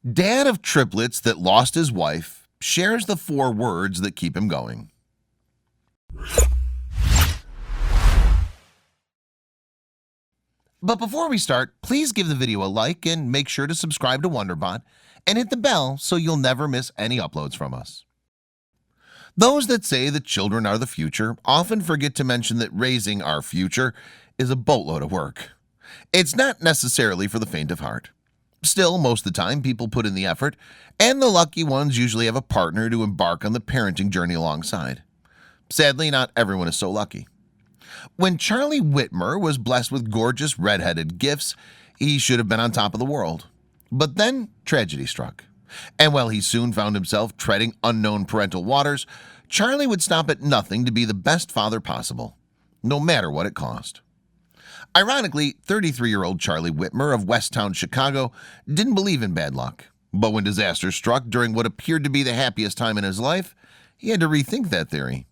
Dad of triplets that lost his wife shares the 4 words that keep him going. But before we start, please give the video a like and make sure to subscribe to Wonderbot and hit the bell so you'll never miss any uploads from us. Those that say that children are the future often forget to mention that raising our future is a boatload of work. It's not necessarily for the faint of heart. Still, most of the time people put in the effort, and the lucky ones usually have a partner to embark on the parenting journey alongside. Sadly, not everyone is so lucky. When Charlie Whitmer was blessed with gorgeous red-headed gifts, he should have been on top of the world. But then tragedy struck. And while he soon found himself treading unknown parental waters, Charlie would stop at nothing to be the best father possible, no matter what it cost. Ironically, 33-year-old Charlie Whitmer of Westtown, Chicago, didn't believe in bad luck. But when disaster struck during what appeared to be the happiest time in his life, he had to rethink that theory.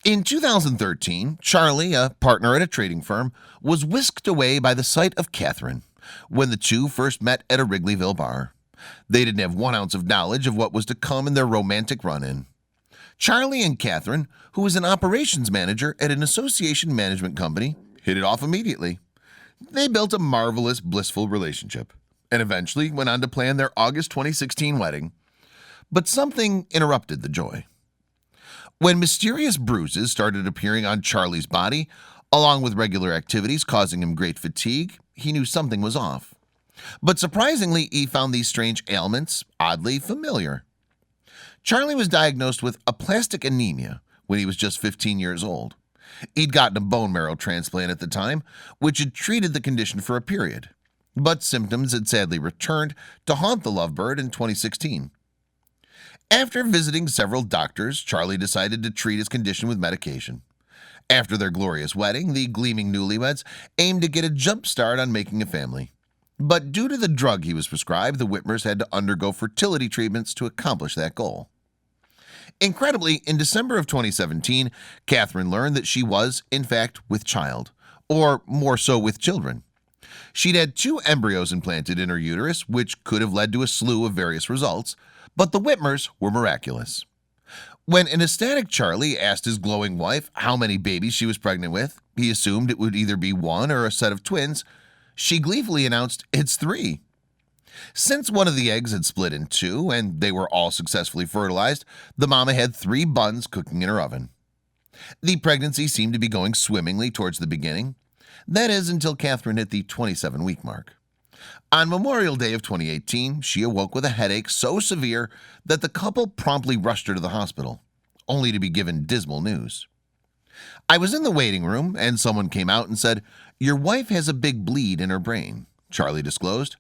In 2013, Charlie, a partner at a trading firm, was whisked away by the sight of Catherine when the two first met at a Wrigleyville bar. They didn't have 1 ounce of knowledge of what was to come in their romantic run-in. Charlie and Catherine, who was an operations manager at an association management company, hit it off immediately. They built a marvelous, blissful relationship and eventually went on to plan their August 2016 wedding. But something interrupted the joy. When mysterious bruises started appearing on Charlie's body, along with regular activities causing him great fatigue, he knew something was off. But surprisingly, he found these strange ailments oddly familiar. Charlie was diagnosed with aplastic anemia when he was just 15 years old. He'd gotten a bone marrow transplant at the time, which had treated the condition for a period. But symptoms had sadly returned to haunt the lovebird in 2016. After visiting several doctors, Charlie decided to treat his condition with medication. After their glorious wedding, the gleaming newlyweds aimed to get a jump start on making a family. But due to the drug he was prescribed, the Whitmers had to undergo fertility treatments to accomplish that goal. Incredibly, in December of 2017, Catherine learned that she was, in fact, with child, or more so with children. She'd had 2 embryos implanted in her uterus, which could have led to a slew of various results, but the Whitmers were miraculous. When an ecstatic Charlie asked his glowing wife how many babies she was pregnant with, he assumed it would either be 1 or a set of twins. She gleefully announced, "It's 3." Since one of the eggs had split in 2 and they were all successfully fertilized, the mama had 3 buns cooking in her oven. The pregnancy seemed to be going swimmingly towards the beginning. That is, until Catherine hit the 27-week mark. On Memorial Day of 2018, she awoke with a headache so severe that the couple promptly rushed her to the hospital, only to be given dismal news. "I was in the waiting room and someone came out and said, 'Your wife has a big bleed in her brain,'" Charlie disclosed.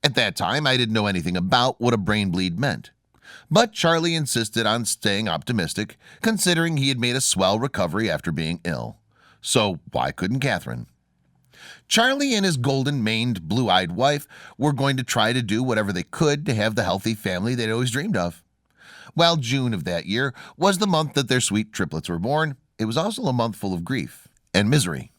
At that time, I didn't know anything about what a brain bleed meant. But Charlie insisted on staying optimistic, considering he had made a swell recovery after being ill. So why couldn't Catherine? Charlie and his golden-maned, blue-eyed wife were going to try to do whatever they could to have the healthy family they'd always dreamed of. While June of that year was the month that their sweet triplets were born, it was also a month full of grief and misery.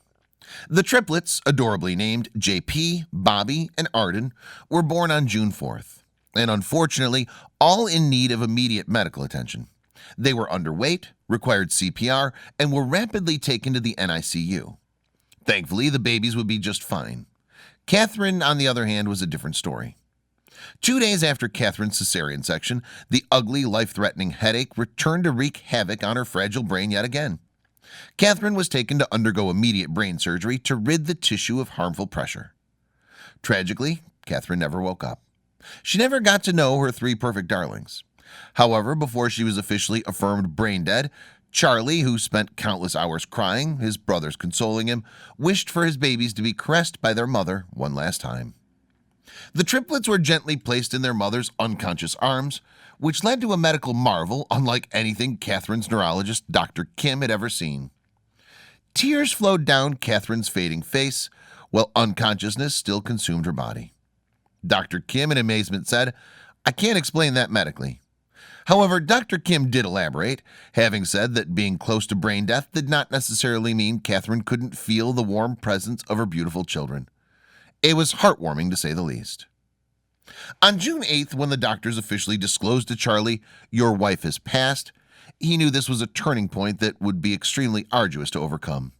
The triplets, adorably named JP, Bobby, and Arden, were born on June 4th, and unfortunately, all in need of immediate medical attention. They were underweight, required CPR, and were rapidly taken to the NICU. Thankfully, the babies would be just fine. Catherine, on the other hand, was a different story. 2 days after Catherine's cesarean section, the ugly, life-threatening headache returned to wreak havoc on her fragile brain yet again. Catherine was taken to undergo immediate brain surgery to rid the tissue of harmful pressure. Tragically, Catherine never woke up. She never got to know her 3 perfect darlings. However, before she was officially affirmed brain dead, Charlie, who spent countless hours crying, his brothers consoling him, wished for his babies to be caressed by their mother one last time. The triplets were gently placed in their mother's unconscious arms, which led to a medical marvel unlike anything Catherine's neurologist, Dr. Kim, had ever seen. Tears flowed down Catherine's fading face, while unconsciousness still consumed her body. Dr. Kim, in amazement, said, "I can't explain that medically." However, Dr. Kim did elaborate, having said that being close to brain death did not necessarily mean Catherine couldn't feel the warm presence of her beautiful children. It was heartwarming, to say the least. On June 8th, when the doctors officially disclosed to Charlie, "Your wife has passed," he knew this was a turning point that would be extremely arduous to overcome.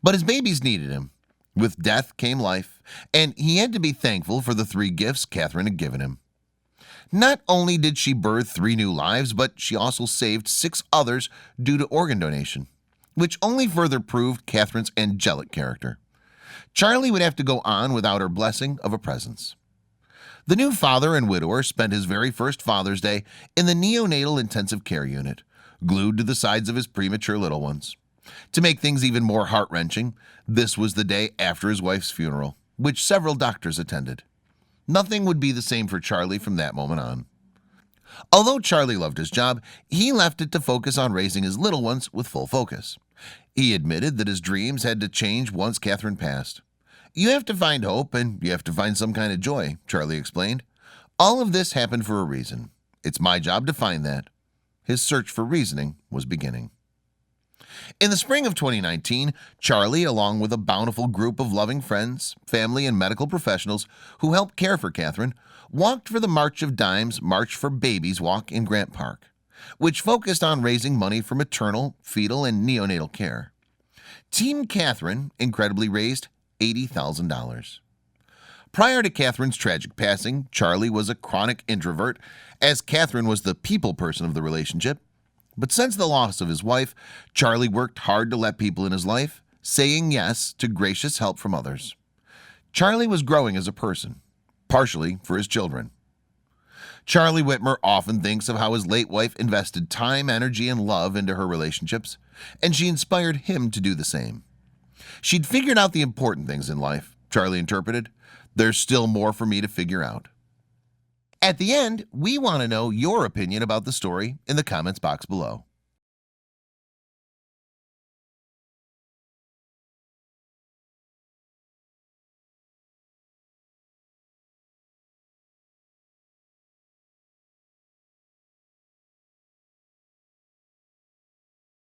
But his babies needed him. With death came life, and he had to be thankful for the 3 gifts Catherine had given him. Not only did she birth 3 new lives, but she also saved 6 others due to organ donation, which only further proved Catherine's angelic character. Charlie would have to go on without her blessing of a presence. The new father and widower spent his very first Father's Day in the neonatal intensive care unit, glued to the sides of his premature little ones. To make things even more heart-wrenching, this was the day after his wife's funeral, which several doctors attended. Nothing would be the same for Charlie from that moment on. Although Charlie loved his job, he left it to focus on raising his little ones with full focus. He admitted that his dreams had to change once Catherine passed. "You have to find hope, and you have to find some kind of joy," Charlie explained. "All of this happened for a reason. It's my job to find that." His search for reasoning was beginning. In the spring of 2019, Charlie, along with a bountiful group of loving friends, family, and medical professionals who helped care for Catherine, walked for the March of Dimes March for Babies walk in Grant Park, which focused on raising money for maternal, fetal, and neonatal care. Team Catherine incredibly raised $80,000. Prior to Catherine's tragic passing, Charlie was a chronic introvert, as Catherine was the people person of the relationship. But since the loss of his wife, Charlie worked hard to let people in his life, saying yes to gracious help from others. Charlie was growing as a person, partially for his children. Charlie Whitmer often thinks of how his late wife invested time, energy, and love into her relationships, and she inspired him to do the same. She'd figured out the important things in life, Charlie interpreted. "There's still more for me to figure out." At the end, we want to know your opinion about the story in the comments box below.